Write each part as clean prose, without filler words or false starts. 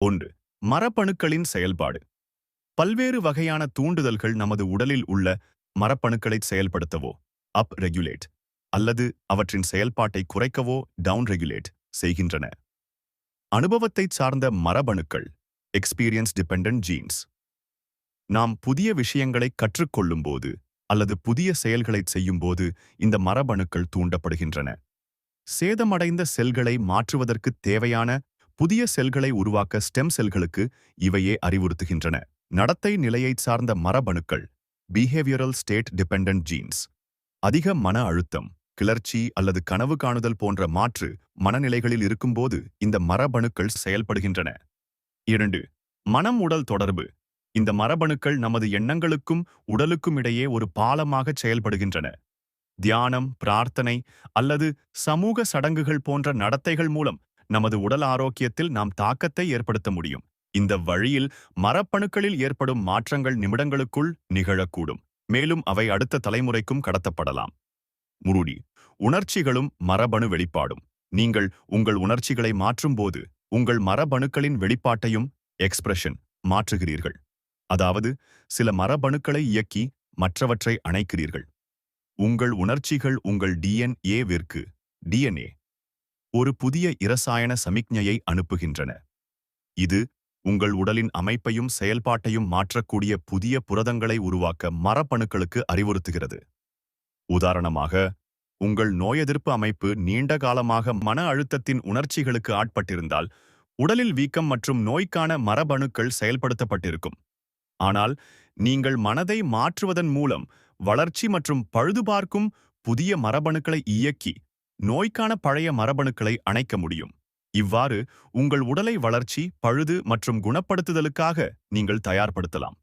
ஒன்று. மரபணுக்களின் செயல்பாடு. பல்வேறு வகையான தூண்டுதல்கள் நமது உடலில் உள்ள மரபணுக்களை செயல்படுத்தவோ அப் ரெகுலேட் அல்லது அவற்றின் செயல்பாட்டை குறைக்கவோ டவுன் ரெகுலேட் செய்கின்றன. அனுபவத்தைச் சார்ந்த மரபணுக்கள் எக்ஸ்பீரியன்ஸ் டிபெண்டன்ட் ஜீன்ஸ். நாம் புதிய விஷயங்களை கற்றுக்கொள்ளும்போது அல்லது புதிய செயல்களைச் செய்யும்போது இந்த மரபணுக்கள் தூண்டப்படுகின்றன. சேதமடைந்த செல்களை மாற்றுவதற்குத் தேவையான புதிய செல்களை உருவாக்க ஸ்டெம் செல்களுக்கு இவையே அறிவுறுத்துகின்றன. நடத்தை நிலையைச் சார்ந்த மரபணுக்கள் பிஹேவியரல் ஸ்டேட் டிபெண்டன்ட் ஜீன்ஸ். அதிக மன அழுத்தம், கிளர்ச்சி அல்லது கனவு காணுதல் போன்ற மாற்று மனநிலைகளில் இருக்கும்போது இந்த மரபணுக்கள் செயல்படுகின்றன. 2. மனம் உடல் தொடர்பு. இந்த மரபணுக்கள் நமது எண்ணங்களுக்கும் உடலுக்கும் இடையே ஒரு பாலமாகச் செயல்படுகின்றன. தியானம், பிரார்த்தனை அல்லது சமூக சடங்குகள் போன்ற நடத்தைகள் மூலம் நமது உடல் ஆரோக்கியத்தில் நாம் தாக்கத்தை ஏற்படுத்த முடியும். இந்த வழியில் மரபணுக்களில் ஏற்படும் மாற்றங்கள் நிமிடங்களுக்குள் நிகழக்கூடும், மேலும் அவை அடுத்த தலைமுறைக்கும் கடத்தப்படலாம். முருடி. உணர்ச்சிகளும் மரபணு வெளிப்பாடும். நீங்கள் உங்கள் உணர்ச்சிகளை மாற்றும்போது உங்கள் மரபணுக்களின் வெளிப்பாட்டையும் எக்ஸ்பிரஷன் மாற்றுகிறீர்கள். அதாவது சில மரபணுக்களை இயக்கி மற்றவற்றை அணைக்கிறீர்கள். உங்கள் உணர்ச்சிகள் உங்கள் டிஎன்ஏ ஒரு புதிய இரசாயன சமிக்ஞையை அனுப்புகின்றன. இது உங்கள் உடலின் அமைப்பையும் செயல்பாட்டையும் மாற்றக்கூடிய புதிய புரதங்களை உருவாக்க மரபணுக்களுக்கு அறிவுறுத்துகிறது. உதாரணமாக, உங்கள் நோயெதிர்ப்பு அமைப்பு நீண்ட காலமாக மன அழுத்தத்தின் உணர்ச்சிகளுக்கு ஆட்பட்டிருந்தால் உடலில் வீக்கம் மற்றும் நோய்க்கான மரபணுக்கள் செயல்படுத்தப்பட்டிருக்கும். ஆனால் நீங்கள் மனதை மாற்றுவதன் மூலம் வளர்ச்சி மற்றும் பழுதுபார்க்கும் புதிய மரபணுக்களை இயக்கி நோய்க்கான பழைய மரபணுக்களை அணைக்க முடியும். இவ்வாறு உங்கள் உடலை வளர்ச்சி, பழுது மற்றும் குணப்படுத்துதலுக்காக நீங்கள் தயார்படுத்தலாம்.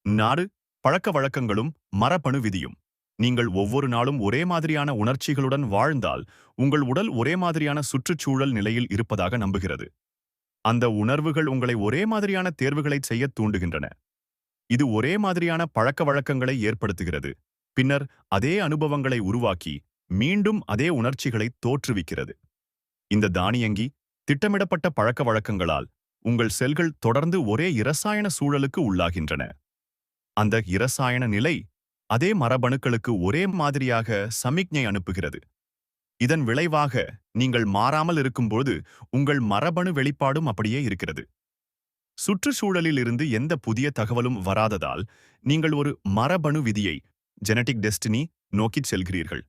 4. பழக்க வழக்கங்களும் மரபணு விதியும். நீங்கள் ஒவ்வொரு நாளும் ஒரே மாதிரியான உணர்ச்சிகளுடன் வாழ்ந்தால் உங்கள் உடல் ஒரே மாதிரியான சுற்றுச்சூழல் நிலையில் இருப்பதாக நம்புகிறது. அந்த உணர்வுகள் உங்களை ஒரே மாதிரியான தேர்வுகளைச் செய்ய தூண்டுகின்றன. இது ஒரே மாதிரியான பழக்க வழக்கங்களை ஏற்படுத்துகிறது, பின்னர் அதே அனுபவங்களை உருவாக்கி மீண்டும் அதே உணர்ச்சிகளை தோற்றுவிக்கிறது. இந்த தானியங்கி திட்டமிடப்பட்ட பழக்க வழக்கங்களால் உங்கள் செல்கள் தொடர்ந்து ஒரே இரசாயன சூழலுக்கு உள்ளாகின்றன. அந்த இரசாயன நிலை அதே மரபணுக்களுக்கு ஒரே மாதிரியாக சமிக்ஞை அனுப்புகிறது. இதன் விளைவாக நீங்கள் மாறாமல் இருக்கும்போது உங்கள் மரபணு வெளிப்பாடும் அப்படியே இருக்கிறது. சுற்றுச்சூழலில் இருந்து எந்த புதிய தகவலும் வராததால் நீங்கள் ஒரு மரபணு விதியை ஜெனடிக் டெஸ்டினி நோக்கிச் செல்கிறீர்கள்.